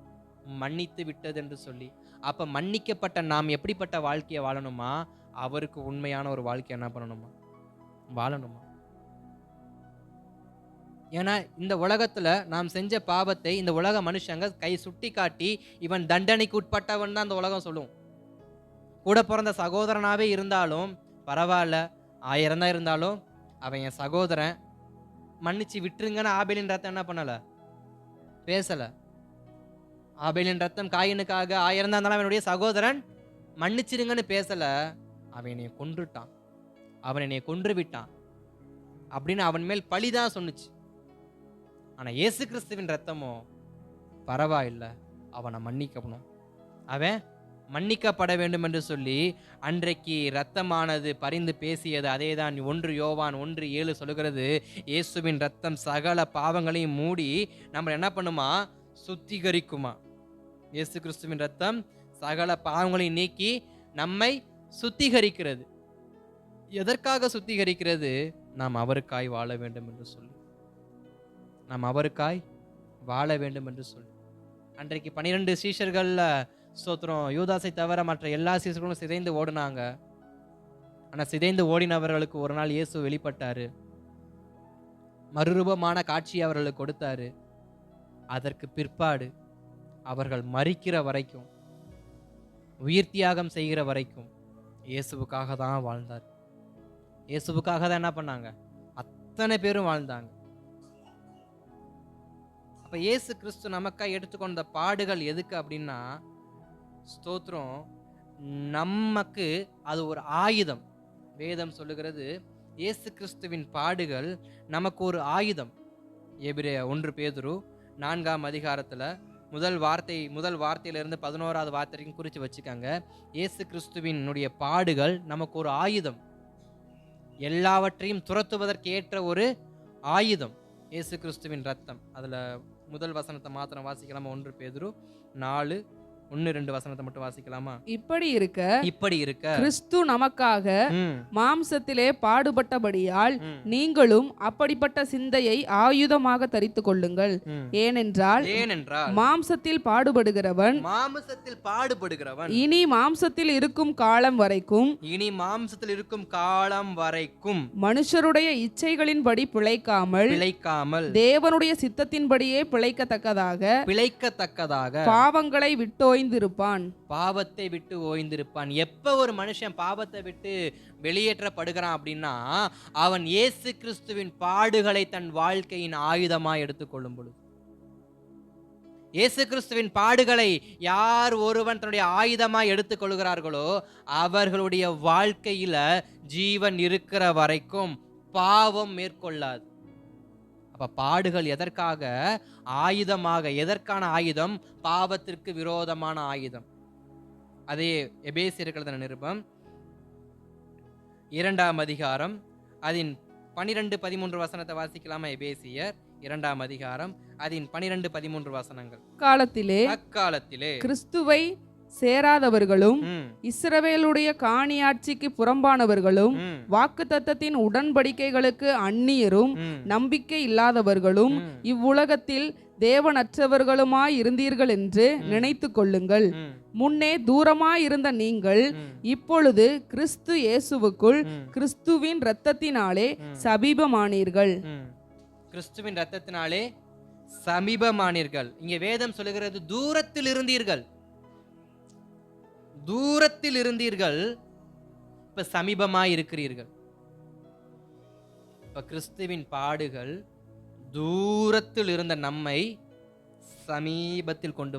மன்னித்து விட்டது என்று சொல்லி. அப்ப மன்னிக்கப்பட்ட நாம் எப்படிப்பட்ட வாழ்க்கையை வாழணுமா? அவருக்கு உண்மையான ஒரு வாழ்க்கை என்ன பண்ணணுமா? வாழணுமா? ஏன்னா இந்த உலகத்துல நாம் செஞ்ச பாவத்தை இந்த உலக மனுஷங்க கை சுட்டி காட்டி இவன் தண்டனைக்கு உட்பட்டவன் தான் அந்த உலகம் சொல்லும். கூட பிறந்த சகோதரனாவே இருந்தாலும் பரவாயில்ல, 1000 தான் இருந்தாலும் அவன் என் சகோதரன், மன்னிச்சு விட்டுருங்கன்னு ஆபேலின் ரத்தம் என்ன பண்ணல? பேசல. ஆபேலின் ரத்தம் காயினுக்காக 1000 தான் இருந்தாலும் அவனுடைய சகோதரன் மன்னிச்சிருங்கன்னு பேசல. அவன் என்னை கொன்றுட்டான், அவன் என்னை கொன்று விட்டான் அப்படின்னு அவன் மேல் பழிதான் சொன்னுச்சு. ஆனா இயேசு கிறிஸ்துவின் ரத்தமோ பரவாயில்லை, அவனை மன்னிக்கணும், அவன் மன்னிக்கப்பட வேண்டும் என்று சொல்லி அன்றைக்கு இரத்தமானது பரிந்து பேசியது. அதே தான் 1 யோவான் 1:7 சொல்லுகிறது. இயேசுவின் ரத்தம் சகல பாவங்களையும் மூடி நம்ம என்ன பண்ணுமா? சுத்திகரிக்குமா. இயேசு கிறிஸ்துவின் ரத்தம் சகல பாவங்களையும் நீக்கி நம்மை சுத்திகரிக்கிறது. எதற்காக சுத்திகரிக்கிறது? நாம் அவருக்காய் வாழ வேண்டும் என்று சொல்லி. நாம் அவருக்காய் வாழ வேண்டும் என்று சொல்லி. அன்றைக்கு 12 சீஷர்கள்ல ஸ்தோத்திரம் யூதாசை தவிர மற்ற எல்லா சீஷர்களும் சிதைந்து ஓடினாங்க. ஆனால் சிதைந்து ஓடினவர்களுக்கு ஒரு நாள் இயேசு வெளிப்பட்டாரு. மறுரூபமான காட்சி அவர்களுக்கு கொடுத்தாரு. அதற்கு பிற்பாடு அவர்கள் மரிக்கிற வரைக்கும் உயிர் தியாகம் செய்கிற வரைக்கும் இயேசுவுக்காக தான் வாழ்ந்தார். இயேசுவுக்காக தான் என்ன பண்ணாங்க? அத்தனை பேரும் வாழ்ந்தாங்க. அப்ப இயேசு கிறிஸ்து நமக்காக எடுத்துக்கொண்ட பாடுகள் எதுக்கு அப்படின்னா, ஸ்தோத்திரம், நமக்கு அது ஒரு ஆயுதம். வேதம் சொல்லுகிறது இயேசு கிறிஸ்துவின் பாடுகள் நமக்கு ஒரு ஆயுதம். எபிரேய 1 பேதுரு 4ஆம் அதிகாரத்துல முதல் வார்த்தையிலிருந்து 11வது வார்த்தை வரைக்கும் குறித்து வச்சுக்காங்க. இயேசு கிறிஸ்துவினுடைய பாடுகள் நமக்கு ஒரு ஆயுதம், எல்லாவற்றையும் துரத்துவதற்கு ஏற்ற ஒரு ஆயுதம். இயேசு கிறிஸ்துவின் ரத்தம். அதுல முதல் வசனத்தை மாத்திரம் வாசிக்கலாமா? 1 பேதுரு 4 1 2 வசனத்தை மட்டும் வாசிக்கலாமா? இப்படி இருக்க கிறிஸ்து நமக்காக மாம்சத்திலே பாடுபட்டபடியால் நீங்களும் அப்படிப்பட்ட சிந்தையை ஆயுதமாக தரித்துக் கொள்ளுங்கள். ஏனென்றால் மாம்சத்தில் பாடுபடுகிறவன் இனி மாம்சத்தில் இருக்கும் காலம் வரைக்கும் மனுஷருடைய இச்சைகளின்படி பிழைக்காமல் தேவனுடைய சித்தத்தின்படியே பிழைக்கத்தக்கதாக பாவங்களை பாவத்தை விட்டு ஓய்ந்திருப்பான். எப்ப ஒரு மனுஷன் பாவத்தை விட்டு வெளியேற்றப்படுகிறான் அப்படின்னா, அவன் இயேசு கிறிஸ்துவின் பாடுகளை தன் வாழ்க்கையின் ஆயுதமாய் எடுத்துக்கொள்ளும் பொழுது. இயேசு கிறிஸ்துவின் பாடுகளை யார் ஒருவன் தன்னுடைய ஆயுதமாய் எடுத்துக்கொள்கிறார்களோ அவர்களுடைய வாழ்க்கையில ஜீவன் இருக்கிற வரைக்கும் பாவம் மேற்கொள்ளாது. அப்ப பாடுகள் எதற்காக? ஆயுதமாக. எதற்கான ஆயுதம்? பாவத்திற்கு விரோதமான ஆயுதம். அதே எபேசியர் நிருபம் 2ஆம் அதிகாரம் அதன் 12-13 வசனத்தை வாசிக்கலாமா? எபேசியர் 2ஆம் அதிகாரம் அதன் 12-13 வசனங்கள். அக்காலத்திலே கிறிஸ்துவை சேராதவர்களும் இஸ்ரவேலுடைய காணியாட்சிக்கு புறம்பானவர்களும் வாக்குத்தத்தத்தின் உடன்படிக்கைகளுக்கு அந்நியரும் நம்பிக்கை இல்லாதவர்களும் இவ்வுலகத்தில் தேவனற்றவர்களுமாய் இருந்தீர்கள் என்று நினைத்து கொள்ளுங்கள். முன்னே தூரமாயிருந்த நீங்கள் இப்பொழுது கிறிஸ்து இயேசுவுக்குள் கிறிஸ்துவின் இரத்தத்தினாலே சமீபமானீர்கள். கிறிஸ்துவின் இரத்தத்தினாலே சமீபமானீர்கள். இங்கே வேதம் சொல்லுகிறது தூரத்தில் இருந்தீர்கள். இப்ப சமீபமாய் இருக்கிறீர்கள். இப்ப கிறிஸ்துவின் பாடுகள் தூரத்தில் இருந்த நம்மை சமீபத்தில் கொண்டு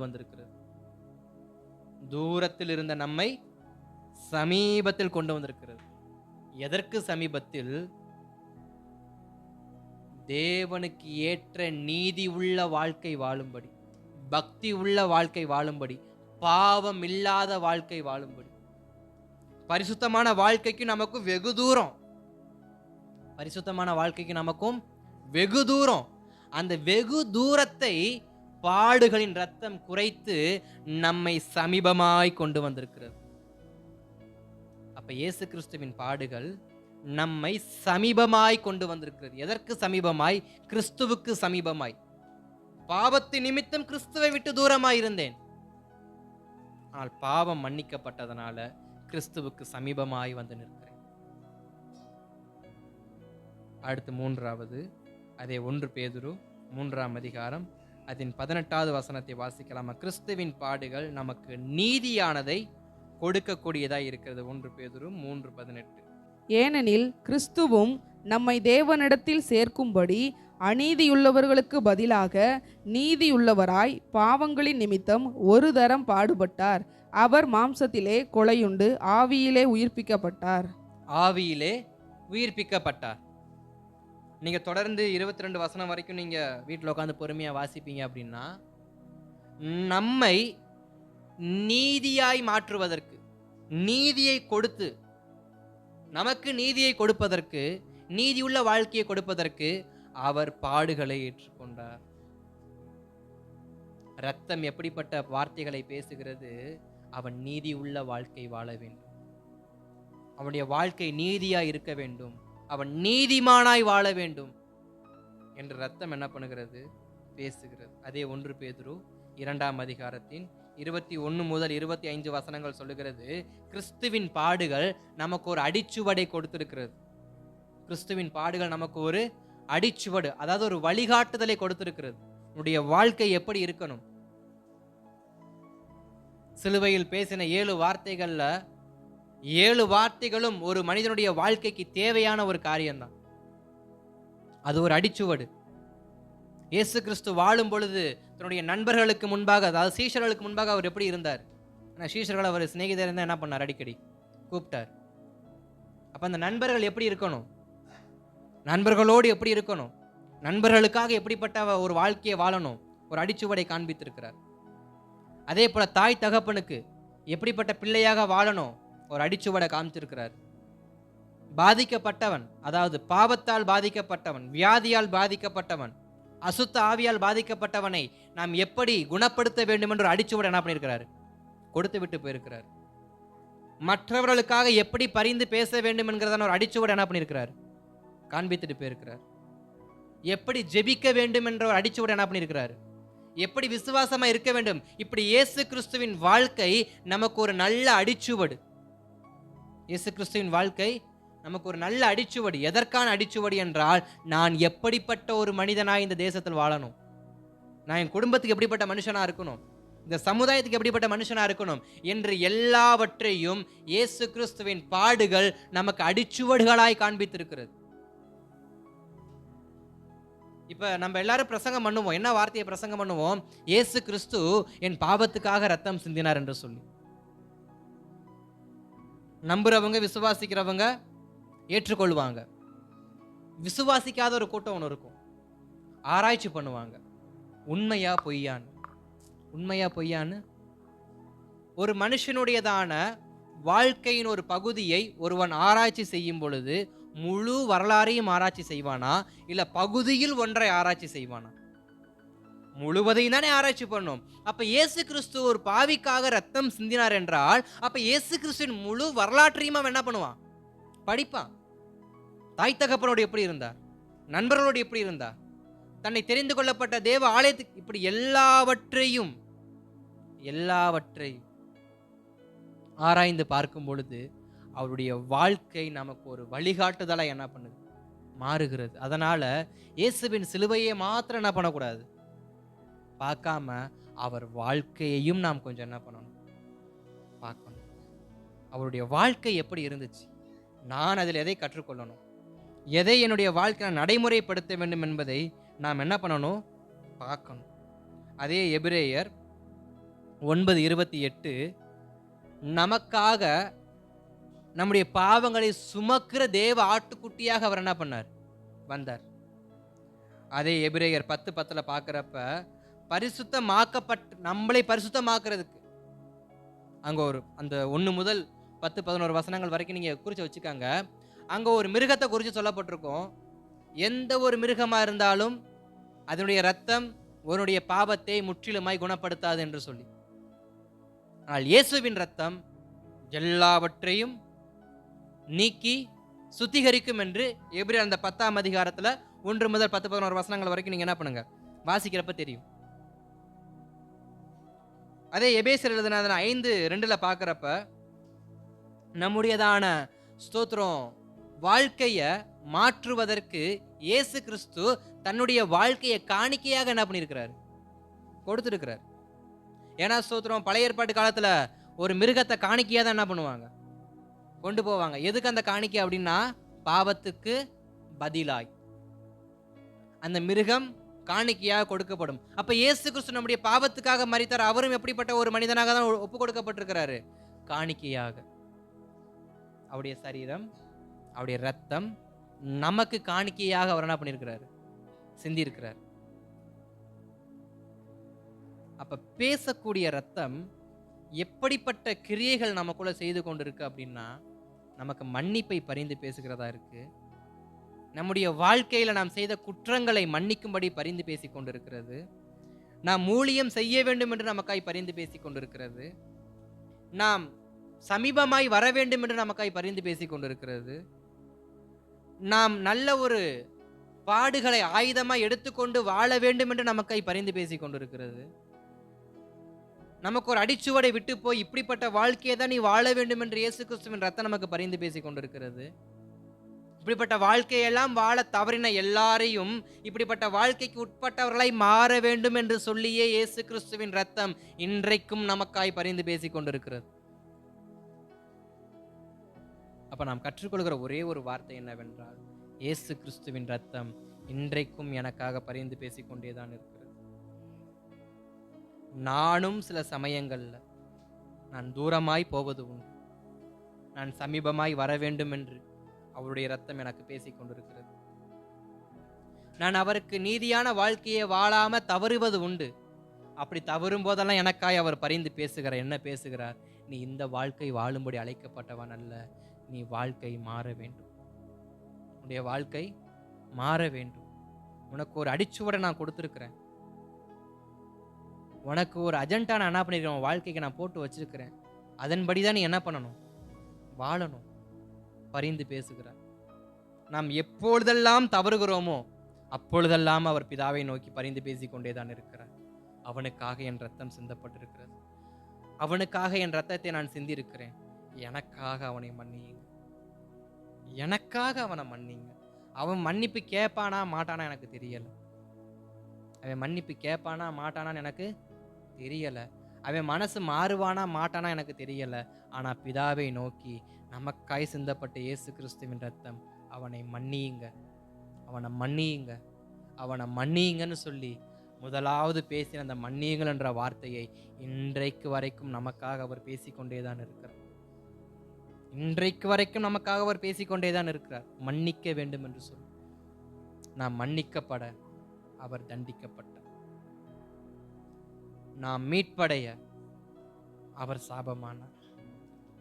வந்திருக்கிறது. எதற்கு சமீபத்தில்? தேவனுக்கு ஏற்ற நீதி உள்ள வாழ்க்கை வாழும்படி, பக்தி உள்ள வாழ்க்கை வாழும்படி, பாவம் இல்லாத வாழ்க்கை வாழும்படி. பரிசுத்தமான வாழ்க்கைக்கு நமக்கும் வெகு தூரம். அந்த வெகு தூரத்தை பாடுகளின் ரத்தம் குறைத்து நம்மை சமீபமாய் கொண்டு வந்திருக்கிறது. அப்ப இயேசு கிறிஸ்துவின் பாடுகள் நம்மை சமீபமாய் கொண்டு வந்திருக்கிறது. எதற்கு சமீபமாய்? கிறிஸ்துவுக்கு சமீபமாய். பாவத்தின் நிமித்தம் கிறிஸ்துவை விட்டு தூரமாய் இருந்தேன். ஆனால் பாவம் மன்னிக்கப்பட்டதனால கிறிஸ்துவுக்கு சமீபமாய் வந்து நிற்கிறேன். அடுத்து 3வது அதே 1 பேதுரு 3ஆம் அதிகாரம் அதன் 18வது வசனத்தை வாசிக்கலாமா? கிறிஸ்துவின் பாடுகள் நமக்கு நீதியானதை கொடுக்கக்கூடியதாய் இருக்கிறது. 1 பேதுரு 3:18. ஏனெனில் கிறிஸ்துவும் நம்மை தேவனிடத்தில் சேர்க்கும்படி அநீதியுள்ளவர்களுக்கு பதிலாக நீதியுள்ளவராய் பாவங்களின் நிமித்தம் ஒரு தரம் பாடுபட்டார். அவர் மாம்சத்திலே கொலையுண்டு ஆவியிலே உயிர்ப்பிக்கப்பட்டார். நீங்க தொடர்ந்து 22 வசனம் வரைக்கும் நீங்க வீட்டில் உட்காந்து பொறுமையா வாசிப்பீங்க அப்படின்னா, நம்மை நீதியாய் மாற்றுவதற்கு, நீதியை கொடுத்து, நமக்கு நீதியை கொடுப்பதற்கு, நீதியுள்ள வாழ்க்கையை கொடுப்பதற்கு அவர் பாடுகளை ஏற்றுக்கொண்டார். ரத்தம் எப்படிப்பட்ட வார்த்தைகளை பேசுகிறது? அவன் நீதி உள்ள வாழ்க்கை வாழ வேண்டும், அவனுடைய வாழ்க்கை நீதியா இருக்க வேண்டும், அவன் நீதிமானாய் வாழ வேண்டும் என்று ரத்தம் என்ன பண்ணுகிறது? பேசுகிறது. அதே 1 பேதுரு 2ஆம் அதிகாரத்தின் 21 முதல் 25 வசனங்கள் சொல்லுகிறது, கிறிஸ்துவின் பாடுகள் நமக்கு ஒரு அடிச்சுவடை கொடுத்திருக்கிறது. கிறிஸ்துவின் பாடுகள் நமக்கு ஒரு அடிச்சுவடு, அதாவது ஒரு வழிகாட்டுதலை கொடுத்திருக்கிறது. உன்னுடைய வாழ்க்கை எப்படி இருக்கணும், சிலுவையில் பேசின 7 வார்த்தைகள்ல 7 வார்த்தைகளும் ஒரு மனிதனுடைய வாழ்க்கைக்கு தேவையான ஒரு காரியம்தான். அது ஒரு அடிச்சுவடு. இயேசு கிறிஸ்து வாழும் பொழுது தன்னுடைய நண்பர்களுக்கு முன்பாக, அதாவது சீஷர்களுக்கு முன்பாக அவர் எப்படி இருந்தார்? ஆனால் சீஷர்கள் அவர் சிநேகிதர் இருந்தால் என்ன பண்ணார்? அடிக்கடி கூப்பிட்டார். அப்போ அந்த நண்பர்கள் எப்படி இருக்கணும்? நண்பர்களோடு எப்படி இருக்கணும்? நண்பர்களுக்காக எப்படிப்பட்ட ஒரு வாழ்க்கையை வாழணும்? ஒரு அடிச்சுவடை காண்பித்திருக்கிறார். அதே போல தாய் தகப்பனுக்கு எப்படிப்பட்ட பிள்ளையாக வாழணும்? ஒரு அடிச்சுவடை காமிச்சிருக்கிறார். பாதிக்கப்பட்டவன், அதாவது பாவத்தால் பாதிக்கப்பட்டவன், வியாதியால் பாதிக்கப்பட்டவன், அசுத்த ஆவியால் பாதிக்கப்பட்டவனை நாம் எப்படி குணப்படுத்த வேண்டும் என்று அடிச்சுவடை என்ன பண்ணியிருக்கிறார்? கொடுத்து விட்டு போயிருக்கிறார். மற்றவர்களுக்காக எப்படி பரிந்து பேச வேண்டும் என்கிறதான ஒரு அடிச்சுவடை என்ன பண்ணியிருக்கிறார்? காண்பித்துட்டு போயிருக்கிறார். எப்படி ஜெபிக்க வேண்டும் என்ற ஒரு அடிச்சுவடை என்ன பண்ணியிருக்கிறார்? எப்படி விசுவாசமா இருக்க வேண்டும், இப்படி இயேசு கிறிஸ்துவின் வாழ்க்கை நமக்கு ஒரு நல்ல அடிச்சுவடு. இயேசு கிறிஸ்துவின் வாழ்க்கை நமக்கு ஒரு நல்ல அடிச்சுவடி. எதற்கான அடிச்சுவடி என்றால், நான் எப்படிப்பட்ட ஒரு மனிதனாய் இந்த தேசத்தில் வாழணும், நான் என் குடும்பத்துக்கு எப்படிப்பட்ட மனுஷனா இருக்கணும், இந்த சமுதாயத்துக்கு எப்படிப்பட்ட மனுஷனா இருக்கணும் என்று எல்லாவற்றையும் இயேசு கிறிஸ்துவின் பாடுகள் நமக்கு அடிச்சுவடுகளாய் காண்பித்திருக்கிறது. இப்ப நம்ம எல்லாரும் பிரசங்கம் பண்ணுவோம். என்ன வார்த்தையை பிரசங்கம் பண்ணுவோம்? இயேசு கிறிஸ்து என் பாவத்துக்காக ரத்தம் சிந்தினார் என்று சொல்லி. நம்புறவங்க, விசுவாசிக்கிறவங்க ஏற்றுக்கொள்வாங்க. விசுவாசிக்காத ஒரு கூட்டம் ஒன்று இருக்கும், ஆராய்ச்சி பண்ணுவாங்க. உண்மையா பொய்யான்னு, உண்மையா பொய்யான்னு. ஒரு மனுஷனுடையதான வாழ்க்கையின் ஒரு பகுதியை ஒருவன் ஆராய்ச்சி செய்யும் பொழுது முழு வரலாறையும் ஆராய்ச்சி செய்வானா, இல்ல பகுதியில் ஒன்றை ஆராய்ச்சி செய்வானா? முழுவதையும் தானே ஆராய்ச்சி பண்ணும். அப்ப இயேசு கிறிஸ்து ஒரு பாவிக்காக ரத்தம் சிந்தினார் என்றால், அப்ப இயேசு கிறிஸ்துவின் முழு வரலாற்றையும் அவன் என்ன பண்ணுவான்? படிப்பான். தாய் தகப்பனோடு எப்படி இருந்தார், நண்பர்களோடு எப்படி இருந்தார், தன்னை தெரிந்து கொள்ளப்பட்ட தேவ ஆலயத்துக்கு, இப்படி எல்லாவற்றையும் ஆராய்ந்து பார்க்கும் பொழுது அவருடைய வாழ்க்கை நமக்கு ஒரு வழிகாட்டுதலா என்ன பண்ணுது? மாறுகிறது. அதனால இயேசுவின் சிலுவையை மாத்திரம் என்ன பண்ணக்கூடாது? பார்க்காம அவர் வாழ்க்கையையும் நாம் கொஞ்சம் என்ன பண்ணணும்? பார்க்கணும். அவருடைய வாழ்க்கை எப்படி இருந்துச்சு, நான் அதில் எதை கற்றுக்கொள்ளணும், எதை என்னுடைய வாழ்க்கையை நடைமுறைப்படுத்த வேண்டும் என்பதை நாம் என்ன பண்ணணும்? பார்க்கணும். அதே எபிரேயர் 9:28, நமக்காக நம்முடைய பாவங்களை சுமக்கிற தேவ ஆட்டுக்குட்டியாக அவர் என்ன பண்ணார்? வந்தார். அதே எபிரேயர் 10:10 பார்க்கிறப்ப, பரிசுத்தமாக்கப்பட்ட நம்மளை பரிசுத்தமாக்குறதுக்கு, அங்க ஒரு அந்த 1 முதல் 10-11 வசனங்கள் வரைக்கும் நீங்க குறிச்சு வச்சுக்காங்க. அங்க ஒரு மிருகத்தை குறித்து சொல்லப்பட்டிருக்கும். எந்த ஒரு மிருகமா இருந்தாலும் அதனுடைய ரத்தம் உன்னுடைய பாவத்தை முற்றிலுமாய் குணப்படுத்தாது என்று சொல்லி. ஆனால் இயேசுவின் ரத்தம் எல்லாவற்றையும் நீக்கி சுத்திகரிக்கும் என்று எபிரேயர் அந்த 10ஆம் அதிகாரத்துல 1 முதல் 10-11 வசனங்கள் வரைக்கும் நீங்க என்ன பண்ணுங்க, வாசிக்கிறப்ப தெரியும். அதே எபேசியர் எழுதின 5:2 பார்க்கிறப்ப, நம்முடையதான ஸ்தோத்திரம் வாழ்க்கைய மாற்றுவதற்கு இயேசு கிறிஸ்து தன்னுடைய வாழ்க்கையை காணிக்கையாக என்ன பண்ணியிருக்கிறார்? கொடுத்திருக்கிறார். ஏன்னா ஸ்தோத்திரம் பழைய ஏற்பாட்டு காலத்துல ஒரு மிருகத்தை காணிக்கையா தான் என்ன பண்ணுவாங்க? கொண்டு போவாங்க. எதுக்கு அந்த காணிக்கை அப்படின்னா, பாவத்துக்கு பதிலாய் அந்த மிருகம் காணிக்கையாக கொடுக்கப்படும். அப்ப இயேசு கிறிஸ்து நம்முடைய பாவத்துக்காக மரித்தார். அவரும் எப்படிப்பட்ட ஒரு மனிதனாக தான் ஒப்பு கொடுக்கப்பட்டிருக்கிறாரு? காணிக்கையாக. அவருடைய சரீரம், அவருடைய ரத்தம் நமக்கு காணிக்கையாக அவர் என்ன பண்ணியிருக்கிறார்? சிந்தி இருக்கிறார். அப்ப பேசக்கூடிய ரத்தம் எப்படிப்பட்ட கிரியைகள் நமக்குள்ள செய்து கொண்டிருக்கு அப்படின்னா, நமக்கு மன்னிப்பை பரிந்து பேசுகிறதா இருக்கு. நம்முடைய வாழ்க்கையில நாம் செய்த குற்றங்களை மன்னிக்கும்படி பரிந்து பேசிக் கொண்டிருக்கிறது. நாம் ஊழியம் செய்ய வேண்டும் என்று நமக்காய் பரிந்து பேசிக் கொண்டிருக்கிறது. நாம் சமீபமாய் வர வேண்டும் என்று நமக்காய் பரிந்து பேசிக் கொண்டிருக்கிறது. நாம் நல்ல ஒரு பாடுகளை ஆயுதமாய் எடுத்துக்கொண்டு வாழ வேண்டும் என்று நமக்காய் பரிந்து பேசிக் கொண்டிருக்கிறது. நமக்கு ஒரு அடிச்சுவடை விட்டு போய் இப்படிப்பட்ட வாழ்க்கையை தான் நீ வாழ வேண்டும் என்று இயேசு கிறிஸ்துவின் ரத்தம் நமக்கு பரிந்து பேசிக் கொண்டிருக்கிறது. இப்படிப்பட்ட வாழ்க்கையெல்லாம் வாழ தவறின எல்லாரையும் இப்படிப்பட்ட வாழ்க்கைக்கு உட்பட்டவர்களாய் மாற வேண்டும் என்று சொல்லியே இயேசு கிறிஸ்துவின் ரத்தம் இன்றைக்கும் நமக்காய் பரிந்து பேசிக் கொண்டிருக்கிறது. அப்ப நாம் கற்றுக்கொள்கிற ஒரே ஒரு வார்த்தை என்னவென்றால், இயேசு கிறிஸ்துவின் ரத்தம் இன்றைக்கும் எனக்காக பரிந்து பேசிக்கொண்டேதான் இருக்கிறது. நானும் சில சமயங்கள்ல நான் தூரமாய் போவது உண்டு, நான் சமீபமாய் வர வேண்டும் என்று அவருடைய ரத்தம் எனக்கு பேசிக் கொண்டிருக்கிறது. நான் அவருக்கு நீதியான வாழ்க்கையை வாழாம தவறுவது உண்டு. அப்படி தவறும் போதெல்லாம் எனக்காய் அவர் பரிந்து பேசுகிறார். என்ன பேசுகிறார்? நீ இந்த வாழ்க்கை வாழும்படி அழைக்கப்பட்டவன் அல்ல, நீ வாழ்க்கை மாற வேண்டும், உன்னுடைய வாழ்க்கை மாற வேண்டும். உனக்கு ஒரு அடிச்சுவடை நான் கொடுத்துருக்கிறேன், உனக்கு ஒரு அஜெண்டா நான் என்ன பண்ணிருக்கேன், உன் வாழ்க்கைக்கு நான் போட்டு வச்சிருக்கிறேன். அதன்படி தான் நீ என்ன பண்ணணும், வாழணும். பரிந்து பேசுகிறார். நாம் எப்பொழுதெல்லாம் தவறுகிறோமோ அப்பொழுதெல்லாம் அவர் பிதாவை நோக்கி பரிந்து பேசிக்கொண்டே தான் இருக்கிறார். அவனுக்காக என் ரத்தம் சிந்தப்பட்டிருக்கிறது, அவனுக்காக என் ரத்தத்தை நான் சிந்திருக்கிறேன், எனக்காக அவனை மன்னியுங்க, எனக்காக அவனை மன்னிங்க. அவன் மன்னிப்பு கேட்பானா மாட்டானா எனக்கு தெரியல, அவன் மன்னிப்பு கேட்பானா மாட்டானான்னு எனக்கு தெரியல, அவன் மனசு மாறுவானா மாட்டானா எனக்கு தெரியல. ஆனா பிதாவை நோக்கி நமக்காய் சிந்தப்பட்ட இயேசு கிறிஸ்துவின் ரத்தம், அவனை மன்னியுங்க, அவனை மன்னியுங்க, அவனை மன்னியுங்கன்னு சொல்லி முதலாவது பேசின அந்த மன்னியுங்கள் என்ற வார்த்தையை இன்றைக்கு வரைக்கும் நமக்காக அவர் பேசிக்கொண்டே தான் இருக்கிறார். இன்றைக்கு வரைக்கும் நமக்காக அவர் பேசிக்கொண்டே தான் இருக்கிறார். மன்னிக்க வேண்டும் என்று சொல்லி நாம் மன்னிக்கப்பட அவர் தண்டிக்கப்பட்டார், நாம் மீட்படைய அவர் சாபமானார்,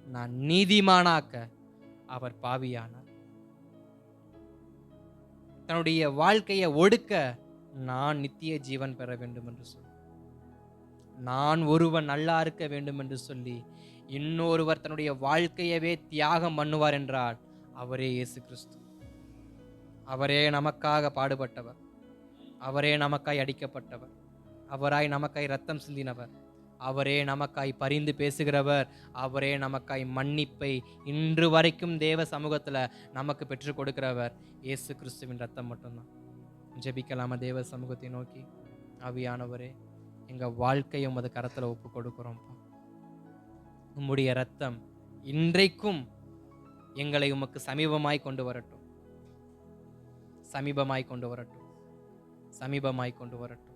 நான் நீதிமானாக்க அவர் பாவியானார், தன்னுடைய வாழ்க்கையை ஒடுக்க நான் நித்திய ஜீவன் பெற வேண்டும் என்று சொல்லி, நான் ஒருவன் நல்லா இருக்க வேண்டும் என்று சொல்லி இன்னொருவர் தன்னுடைய வாழ்க்கையவே தியாகம் பண்ணுவார் என்றால் அவரே இயேசு கிறிஸ்து. அவரே நமக்காக பாடுபட்டவர், அவரே நமக்காய் அடிக்கப்பட்டவர், அவராய் நமக்காய் ரத்தம் சிந்தினவர், அவரே நமக்காய் பரிந்து பேசுகிறவர், அவரே நமக்காய் மன்னிப்பை இன்று வரைக்கும் தேவ சமூகத்துல நமக்கு பெற்றுக் கொடுக்கிறவர் இயேசு கிறிஸ்துவின் ரத்தம் மட்டும்தான். ஜெபிக்கலாமா தேவ சமூகத்தை நோக்கி? ஆவியானவரே, எங்க வாழ்க்கையை உமது கரத்துல ஒப்பு கொடுக்கிறோம்ப்பா. உம்முடைய ரத்தம் இன்றைக்கும் எங்களை உமக்கு சமீபமாய் கொண்டு வரட்டும், சமீபமாய் கொண்டு வரட்டும், சமீபமாய் கொண்டு வரட்டும்.